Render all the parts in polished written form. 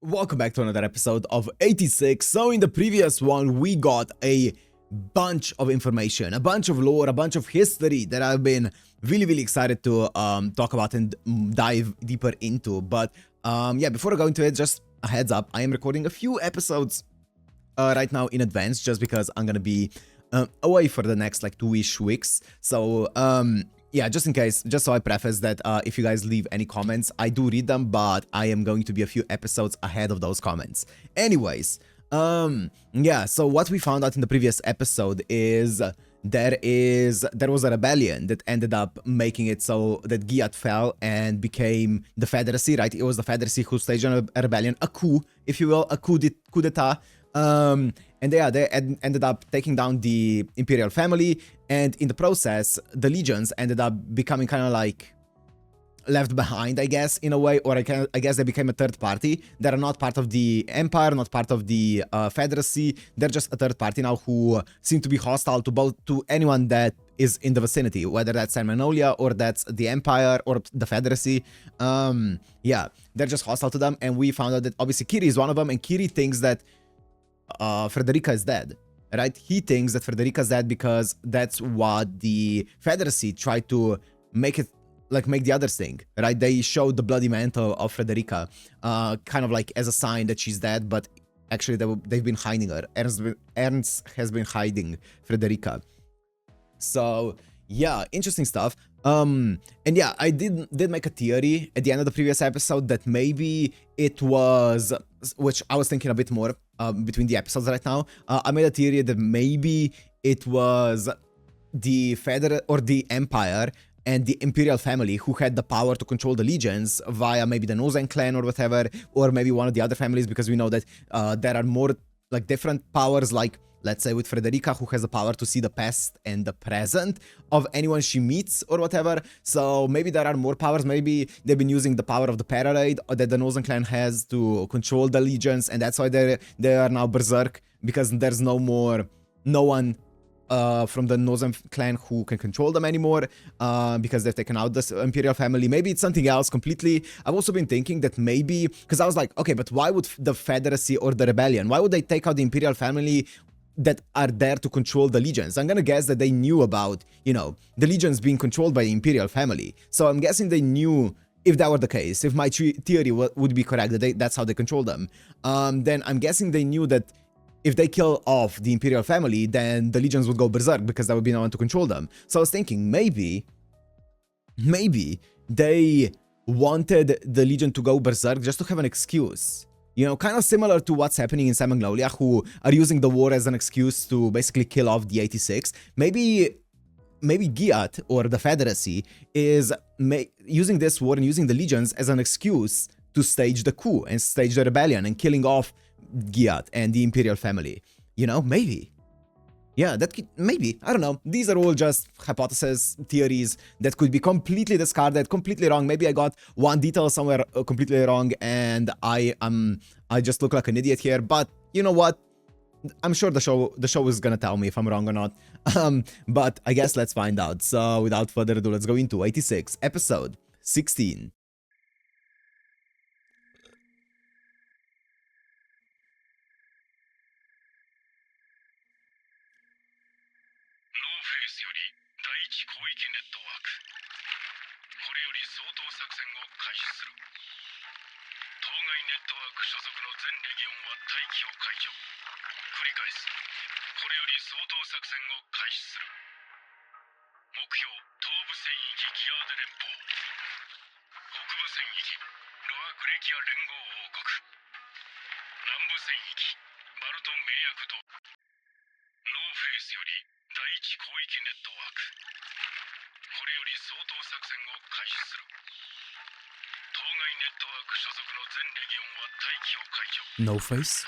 Welcome back to another episode of 86. So in the previous one, we got a bunch of information, a bunch of lore, a bunch of history that I've been really excited to talk about and dive deeper into. But yeah, before I go into it, just a heads up, I am recording a few episodes right now in advance just because I'm gonna be away for the next like 2-ish weeks. So yeah, just in case, just so I preface that if you guys leave any comments, I do read them, but I am going to be a few episodes ahead of those comments. Anyways, yeah, so what we found out in the previous episode is there was a rebellion that ended up making it so that Giat fell and became the Federacy, right? It was the Federacy who staged a rebellion, a coup, if you will, a coup d'etat. And yeah, they ended up taking down the Imperial family, and in the process, the legions ended up becoming kind of like left behind, I guess, in a way, or I guess they became a third party. They're not part of the Empire, not part of the Federacy. They're just a third party now who seem to be hostile to anyone that is in the vicinity, whether that's San Magnolia or that's the Empire or the Federacy. Yeah, they're just hostile to them, and we found out that obviously Kiri is one of them, and Kiri thinks that Frederica is dead, right? He thinks that Frederica is dead because that's what the Federacy tried to make it, like make the others think, right? They showed the bloody mantle of Frederica, kind of like as a sign that she's dead, but actually they've been hiding her. Ernst has been hiding Frederica. So yeah, interesting stuff. And yeah, I did make a theory at the end of the previous episode that maybe it was, which I was thinking a bit more between the episodes right now. I made a theory that maybe it was the Federal or the Empire and the Imperial family who had the power to control the legions via maybe the Nozen clan or whatever, or maybe one of the other families, because we know that there are more like different powers, like let's say with Frederica, who has the power to see the past and the present of anyone she meets or whatever. So maybe there are more powers. Maybe they've been using the power of the Parade that the Nozen clan has to control the legions, and that's why they are now berserk, because there's no one from the Nozen clan who can control them anymore, because they've taken out this Imperial family. Maybe it's something else completely. I've also been thinking that maybe, because I was like, okay, but why would the Federacy or the Rebellion, why would they take out the Imperial family that are there to control the legions? I'm gonna guess that they knew about, you know, the legions being controlled by the Imperial family. So I'm guessing they knew, if that were the case, if my theory would be correct, that that's how they control them, then I'm guessing they knew that if they kill off the Imperial family, then the legions would go berserk, because there would be no one to control them. So I was thinking maybe they wanted the legion to go berserk just to have an excuse. You know, kind of similar to what's happening in San Magnolia, who are using the war as an excuse to basically kill off the 86. Maybe Giat or the Federacy is using this war and using the legions as an excuse to stage the coup and stage the rebellion and killing off Giat and the Imperial family. You know, maybe. Yeah, that could, maybe, I don't know. These are all just hypotheses, theories that could be completely discarded, completely wrong. Maybe I got one detail somewhere completely wrong, and I just look like an idiot here. But you know what? I'm sure the show is gonna tell me if I'm wrong or not. But I guess let's find out. So without further ado, let's go into 86, episode 16. No face?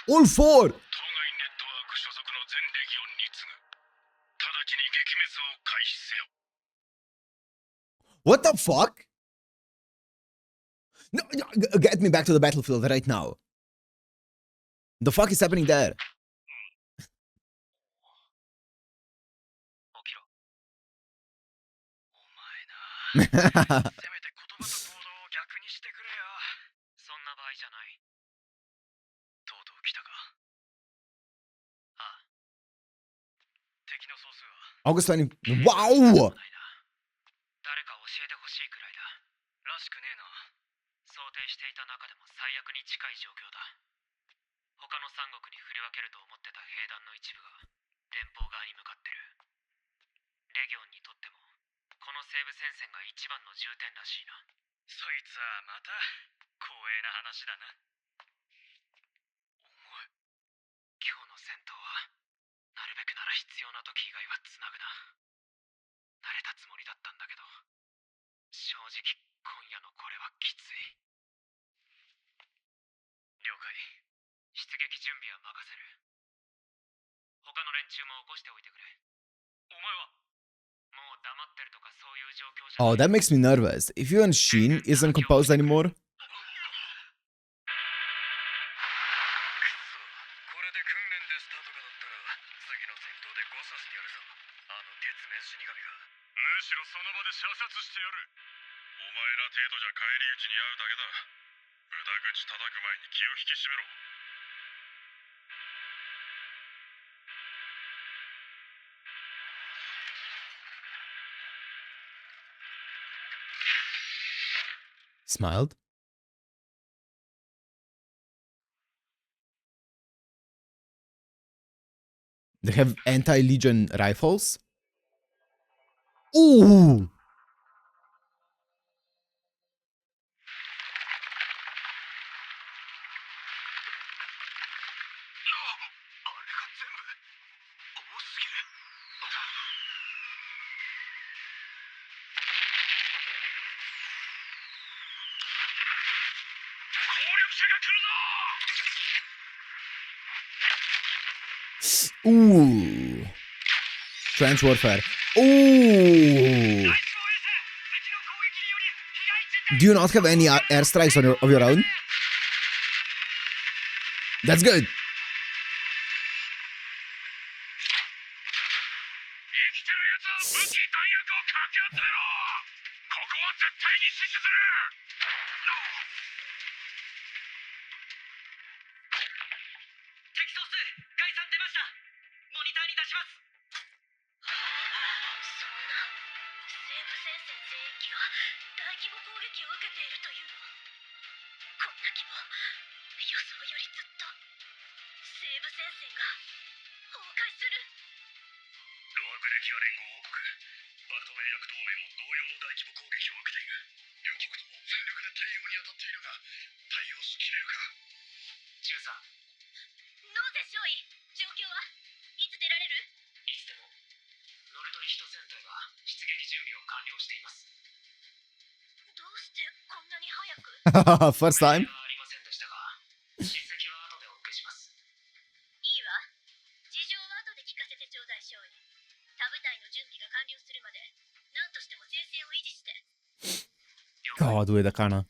All four! What the fuck? No, get me back to the battlefield right now. The fuck is happening there? せめて言葉と行動を逆にしてくれよ。そんな場合じゃない。とうとう来たか。ああ。敵の総数は August 20. Wow! 誰か教えてほしいくらいだ。らしくねえな。想定していた中でも最悪に近い状況だ。他の三国に振り分けると思ってた兵団の一部が連邦側に向かってる。レギオンにとってもこの西部戦線が一番の重点らしいな。そいつはまた光栄な話だな。お前、今日の戦闘はなるべくなら必要な時以外はつなぐな。慣れたつもりだったんだけど、正直今夜のこれはきつい。了解。出撃準備は任せる。他の連中も起こしておいてくれ。お前はもう黙ってるとかそういう状況じゃない。 Oh, that makes me nervous. If you and Sheen isn't composed anymore. これで訓練でスタートかだったら次の戦闘で誤差してやるぞ。あの月面死神が。むしろその場で射殺してやる。お前ら程度じゃ返り討ちに遭うだけだ。無駄口叩く前に気を引き締めろ。Smiled. They have anti-legion rifles. Ooh! Ooh. Trench warfare. Ooh. Do you not have any airstrikes of your own? That's good. First time? God,上だかな。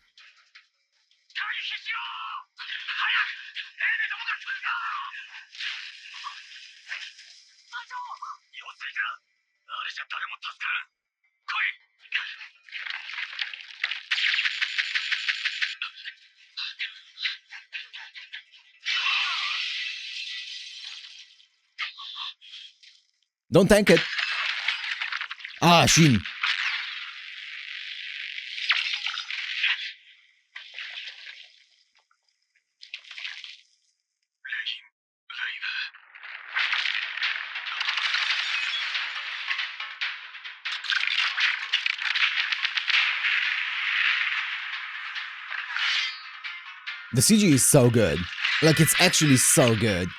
Don't tank it. Ah, Sheen. The CG is so good. Like, it's actually so good.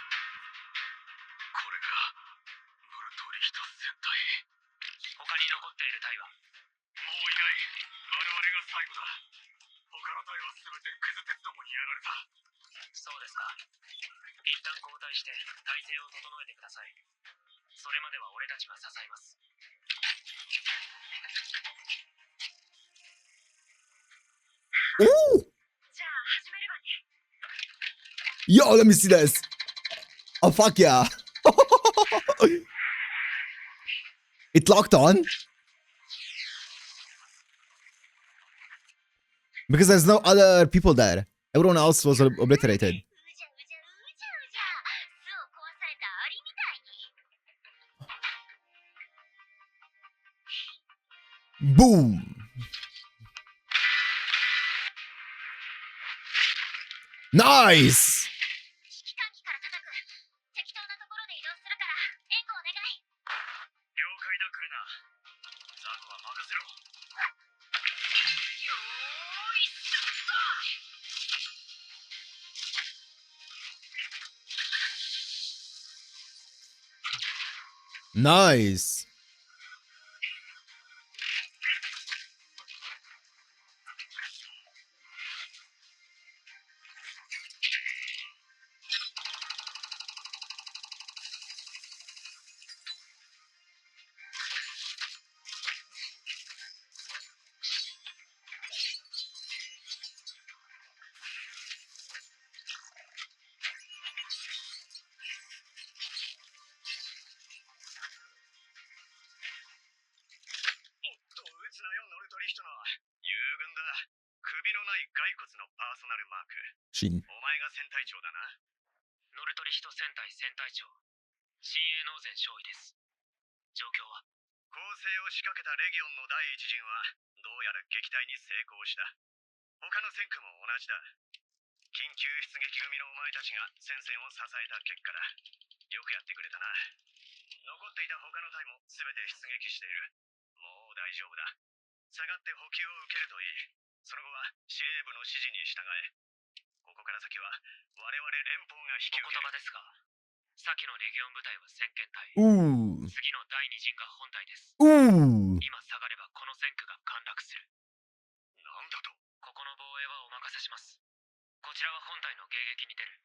Ooh! Yo, let me see this. Oh, fuck yeah. It locked on? Because there's no other people there. Everyone else was obliterated. Boom. Nice. 機関機から叩く。適当なところで移動するから援護お願い。了解だ、来るな。ザコは任せろ。よーい、しょっと。 Nice. Shin. お前が戦隊長だな。ノルトリヒト戦隊戦隊長、新鋭ノーゼン少尉です。状況は攻勢を仕掛けたレギオンの第一陣はどうやら撃退に成功した。他の戦区も同じだ。緊急出撃組のお前たちが戦線を支えた結果だ。よくやってくれたな。残っていた他の隊も全て出撃している。もう大丈夫だ。下がって補給を受けるといい。その後は司令部の指示に従え。ここから先は我々連邦が引き受ける。お言葉ですが、先のレギオン部隊は先遣隊。次の第二陣が本隊です。今下がればこの戦区が陥落する。なんだと？ここの防衛はお任せします。こちらは本隊の迎撃に出る。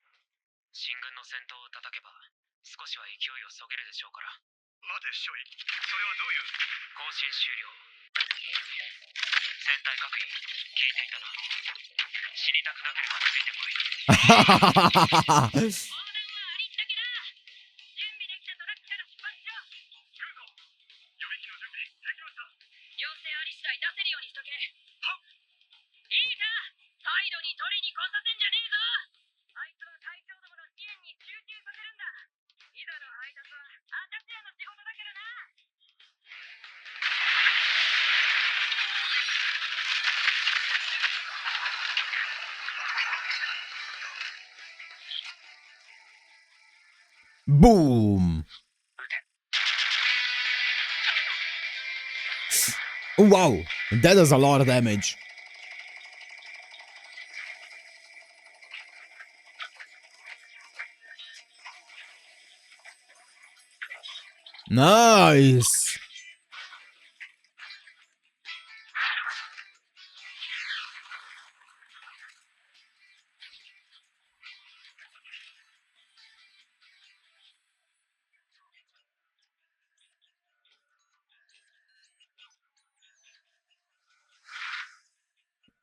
進軍の先頭を叩けば少しは勢いをそげるでしょうから。待て、少尉。それはどういう？更新終了。戦隊各員、聞いていたな。死にたくなければついてこい。横断はありったけだ。準備できたトラックから出発しろ。ルート、予備機の準備できました。要請あり次第出せるようにしとけ。はっ。いいか、サイドに取りに来させんじゃねえぞ。あいつは隊長どもの支援に集中させるんだ。いざの配達はあたしらの仕事だからな。Boom. Oh, wow. That does a lot of damage. Nice.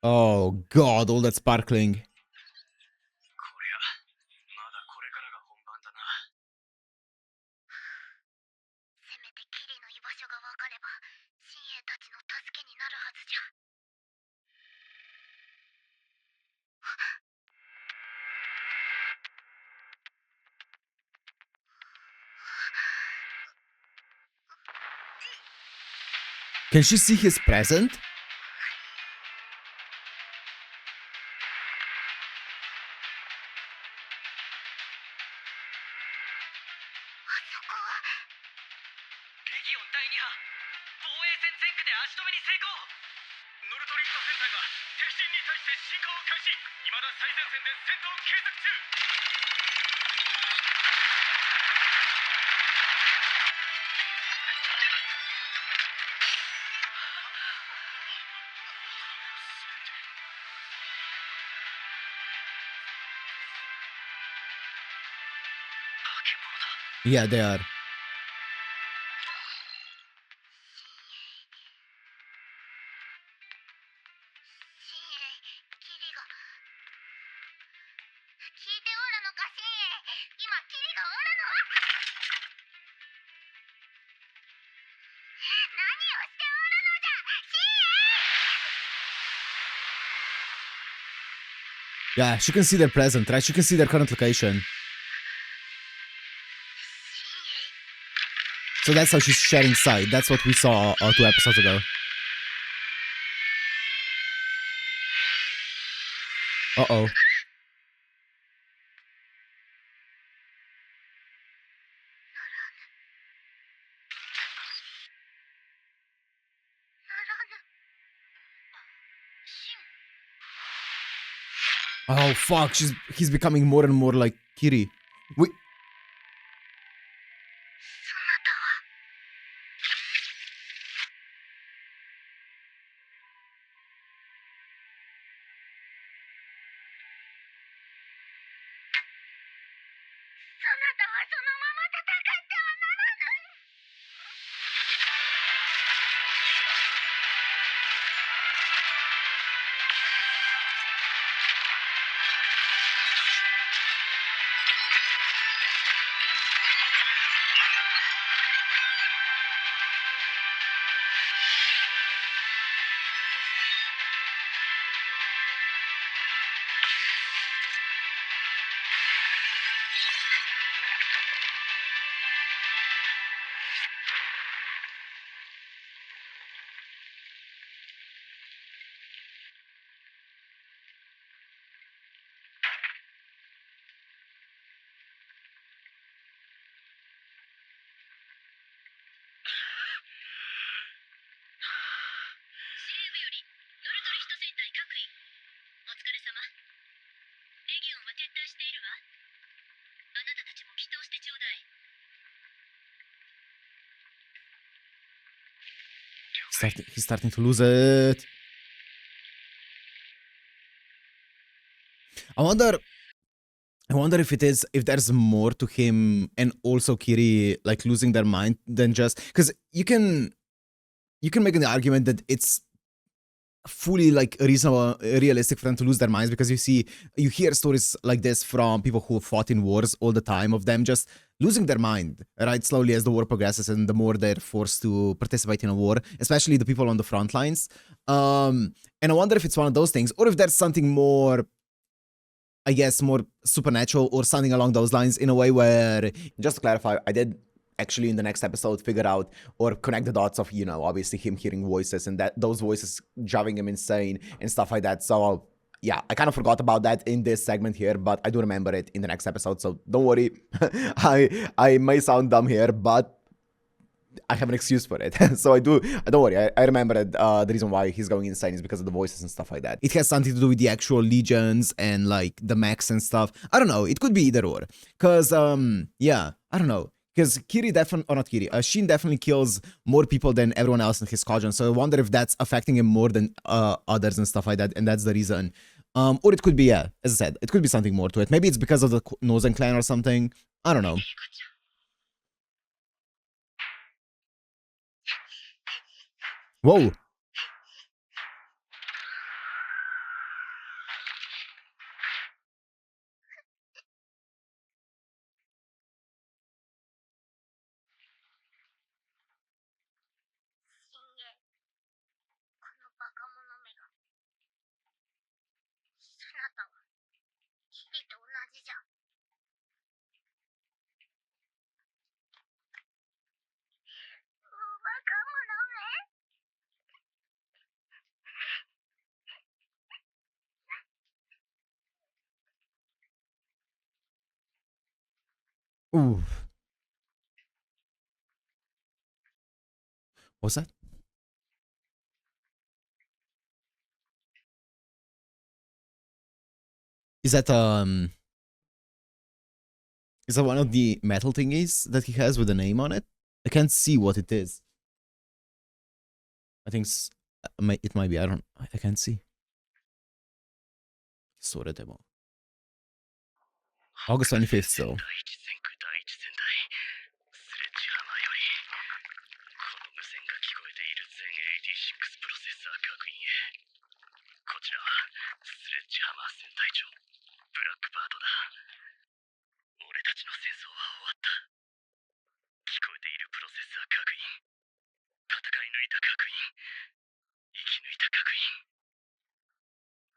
Oh god, all that sparkling. こりゃ、まだこれからが本番だな。せめてキリの居場所が分かれば、親衛たちの助けになるはずじゃ。Can she see his present? Yeah, they are. 聞いておるのか？ Yeah, she can see their present, right? She can see their current location. So that's how she's sharing sight. That's what we saw 2 episodes ago. Uh-oh. Oh, fuck. He's becoming more and more like Kiri. Wait. He's starting to lose it. I wonder if there's more to him and also Kiri like losing their mind than just because you can make an argument that it's fully like reasonable, realistic for them to lose their minds because you hear stories like this from people who fought in wars all the time of them just losing their mind, right? Slowly as the war progresses and the more they're forced to participate in a war, especially the people on the front lines. And I wonder if it's one of those things or if there's something more, I guess, more supernatural or something along those lines in a way where, just to clarify, I did actually in the next episode figure out or connect the dots of, obviously him hearing voices and that those voices driving him insane and stuff like that. So yeah, I kind of forgot about that in this segment here, but I do remember it in the next episode. So don't worry. I may sound dumb here, but I have an excuse for it. So don't worry. I remember it, the reason why he's going insane is because of the voices and stuff like that. It has something to do with the actual legions and like the mechs and stuff. I don't know. It could be either or. Cause yeah, I don't know. Because Kiri definitely, or not Kiri, Shin definitely kills more people than everyone else in his squadron. So I wonder if that's affecting him more than others and stuff like that. And that's the reason. Or it could be, yeah, as I said, it could be something more to it. Maybe it's because of the Nozen clan or something. I don't know. Whoa. Ooh. What's that? Is that one of the metal thingies that he has with a name on it? I can't see what it is. I think it might be. I can't see. August 25th still.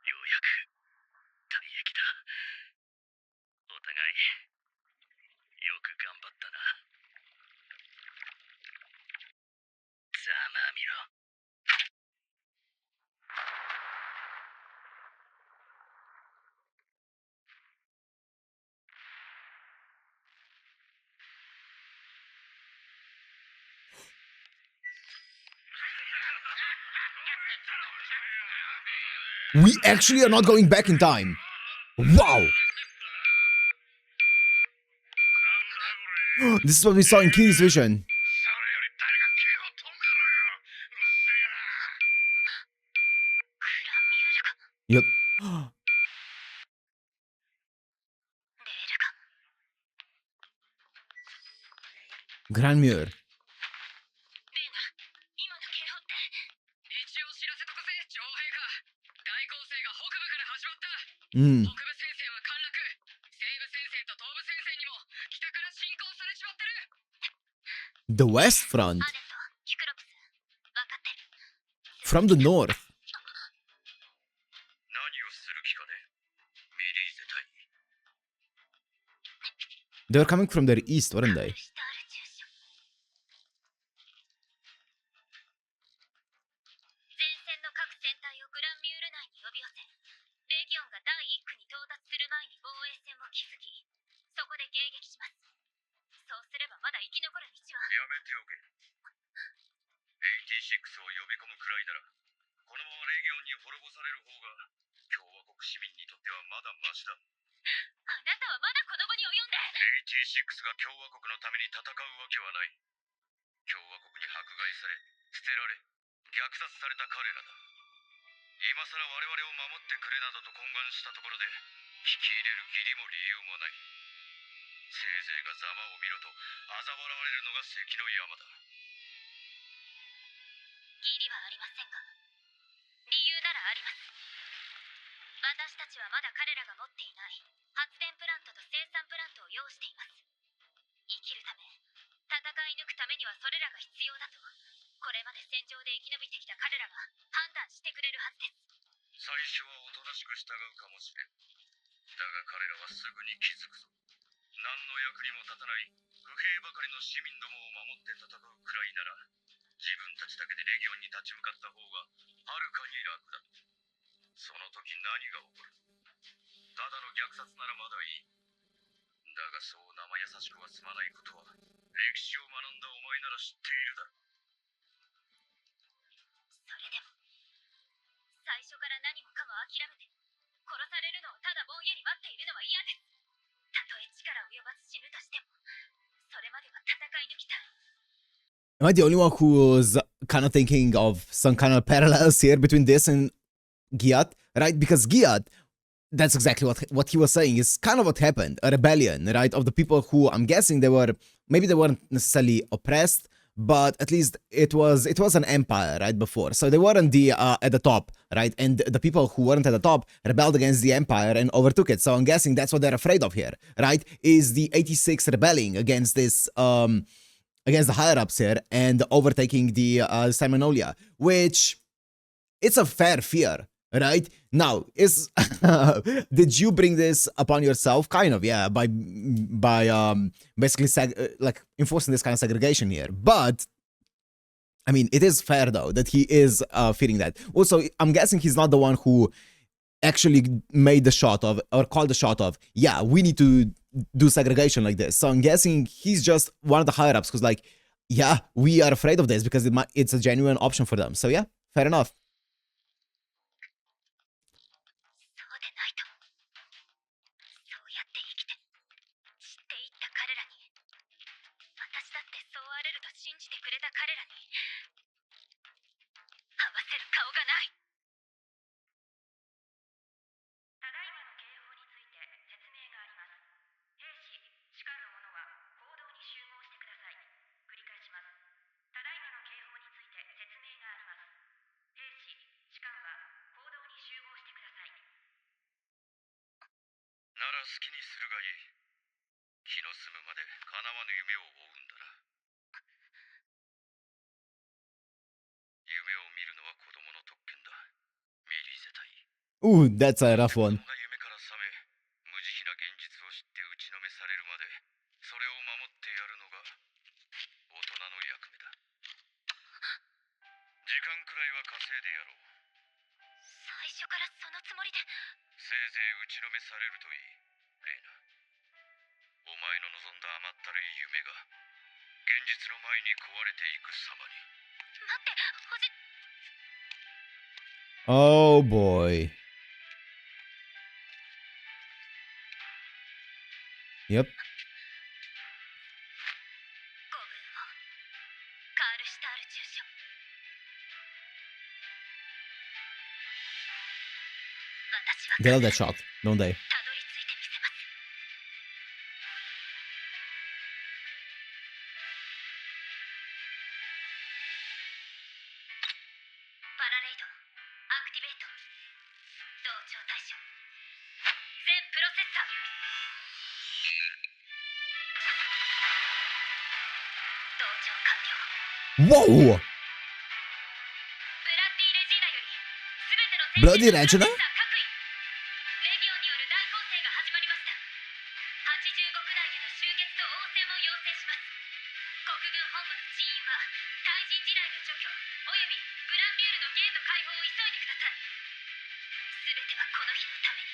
ようやく退役 We actually are not going back in time. Wow. This is what we saw in Kiri's vision. Yep. Grand Muir. Mm. The West Front. From the north. They were coming from the east, weren't they? 'Am I the only one who's kind of thinking of some kind of parallels here between this and Giat, right? Because Giat, that's exactly what he was saying, is kind of what happened, a rebellion, right? Of the people who, I'm guessing maybe they weren't necessarily oppressed, but at least it was an empire, right, before. So they weren't at the top, right? And the people who weren't at the top rebelled against the empire and overtook it. So I'm guessing that's what they're afraid of here, right? Is the 86 rebelling against this, against the higher-ups here and overtaking the Salmonolia, which it's a fair fear, right? Now, did you bring this upon yourself? Kind of, yeah, by basically like enforcing this kind of segregation here. But I mean, it is fair though that he is fearing that. Also, I'm guessing he's not the one who actually made the shot of, or called the shot of, yeah, we need to do segregation like this. So I'm guessing he's just one of the higher ups who's like, yeah, we are afraid of this because it's a genuine option for them. So yeah, fair enough. Ooh, that's a rough one. Oh boy. Yep. カールシュタール中将 They love that shot, don't they? たどり着いてみせますパラレイドアクティベート同調対象全プロセッサー同調完了 Whoa! ブラッディ・レジーナより全ての Bloody Regina? 各位レギオンによる大攻勢が始まりました85区内への集結と応戦を要請します国軍本部の人員は対人地雷の除去およびグランミュールのゲート開放を急いでください全てはこの日のために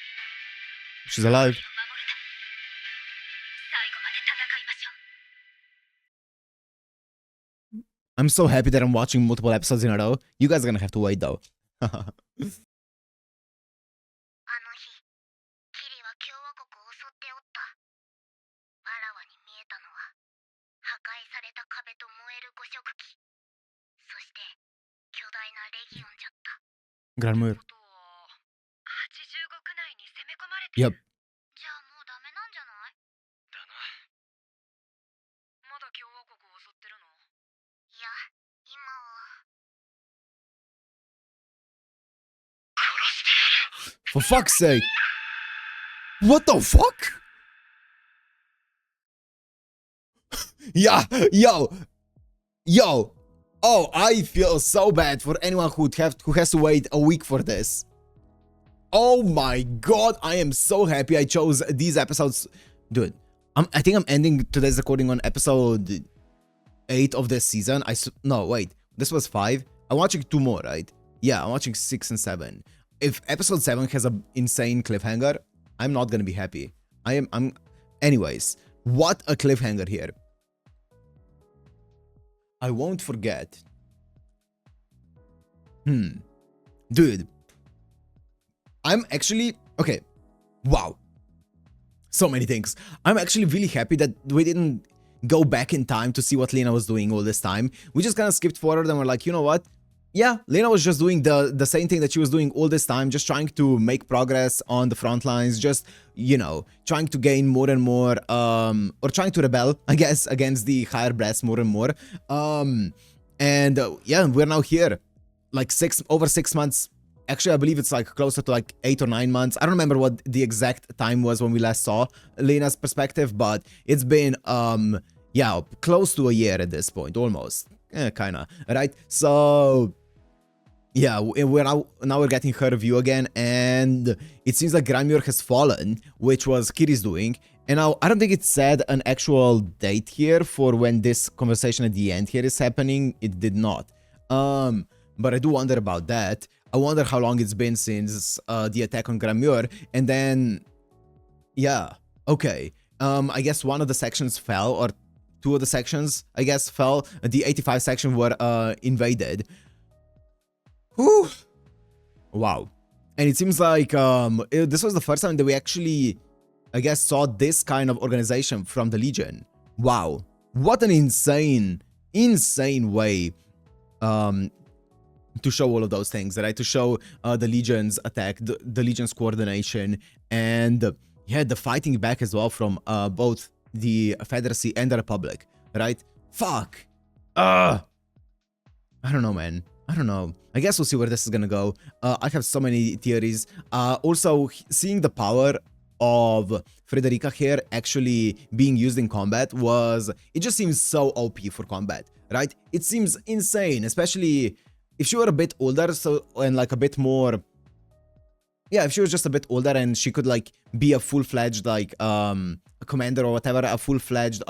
She's alive. 国を守るため最後まで戦いましょう I'm so happy that I'm watching multiple episodes in a row. You guys are gonna have to wait though. あの日、キリは共和国を襲っておった。あらわに見えたのは、破壊された壁と燃える五色機。そして、巨大なレギオンじゃった。 Granmur. 85区内に攻め込まれて Yep. じゃあもうダメなんじゃない？だなまだ共和国を襲ってるのいや、今は。 For fuck's sake! What the fuck? Yeah, yo. Oh, I feel so bad for anyone who has to wait a week for this. Oh my god, I am so happy I chose these episodes. Dude, I think I'm ending today's recording on episode 8 of this season. No, wait. This was 5. I'm watching 2 more, right? Yeah, I'm watching 6 and 7. If episode 7 has an insane cliffhanger, I'm not gonna be happy. Anyways, what a cliffhanger here. I won't forget. Dude. I'm actually... Okay. Wow. So many things. I'm actually really happy that we didn't go back in time to see what Lena was doing all this time. We just kind of skipped forward and we're like, you know what? Yeah, Lena was just doing the same thing that she was doing all this time, just trying to make progress on the front lines, just, you know, trying to gain more and more, or trying to rebel, I guess, against the higher brass more and more. Yeah, we're now here, like over 6 months. Actually, I believe it's like closer to like 8 or 9 months. I don't remember what the exact time was when we last saw Lena's perspective, but it's been, yeah, close to a year at this point, almost. Kinda, right? So... yeah, now we're getting her view again, and it seems like Granmur has fallen, which was Kiri's doing. And now, I don't think it said an actual date here for when this conversation at the end here is happening. It did not. But I do wonder about that. I wonder how long it's been since the attack on Granmur. And then, yeah, okay. I guess one of the sections fell, or 2 of the sections, I guess, fell. The 85 section were invaded. Whew. Wow. And it seems like this was the first time that we actually, I guess, saw this kind of organization from the Legion. Wow. What an insane way to show all of those things, right? To show the Legion's attack, the Legion's coordination, and yeah, the fighting back as well from both the Federacy and the Republic, right? Fuck. I don't know, man. I don't know. I guess we'll see where this is gonna go. I have so many theories. Also, seeing the power of Frederica here actually being used in combat it just seems so OP for combat, right? It seems insane, especially if she were a bit older, and like a bit more... yeah, if she was just a bit older and she could like be a full-fledged like a commander or whatever, a full-fledged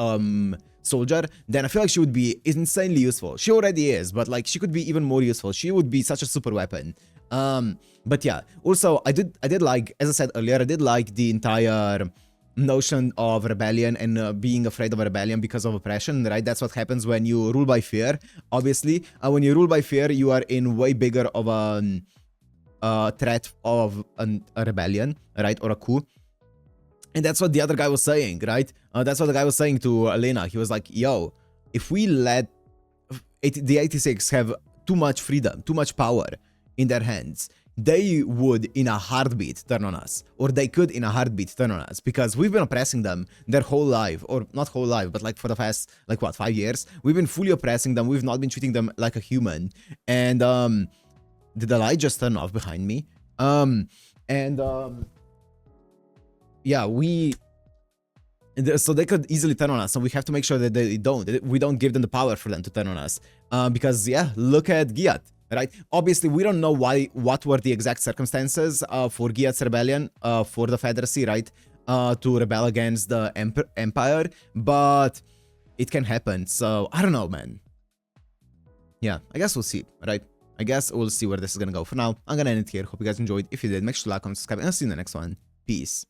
soldier, then I feel like she would be insanely useful. She already is, but like she could be even more useful. She would be such a super weapon. But yeah, also I did like, as I said earlier, I did like the entire notion of rebellion and being afraid of a rebellion because of oppression, right? That's what happens when you rule by fear. Obviously, when you rule by fear, you are in way bigger of a threat of a rebellion, right? Or a coup. And that's what the other guy was saying, right? That's what the guy was saying to Elena. He was like, yo, if we let the 86 have too much freedom, too much power in their hands, they would in a heartbeat turn on us, or they could in a heartbeat turn on us, because we've been oppressing them their whole life, or not whole life, but like for the past, like what, 5 years? We've been fully oppressing them. We've not been treating them like a human. And did the light just turn off behind me? Yeah, so they could easily turn on us, and we have to make sure that they don't. We don't give them the power for them to turn on us. Because yeah, look at Giat, right? Obviously, we don't know what were the exact circumstances for Giat's rebellion, for the Federacy, right? To rebel against the Empire, but it can happen. So I don't know, man. Yeah, I guess we'll see, right? I guess we'll see where this is gonna go. For now, I'm gonna end it here. Hope you guys enjoyed. If you did, make sure to like, comment, subscribe, and I'll see you in the next one. Peace.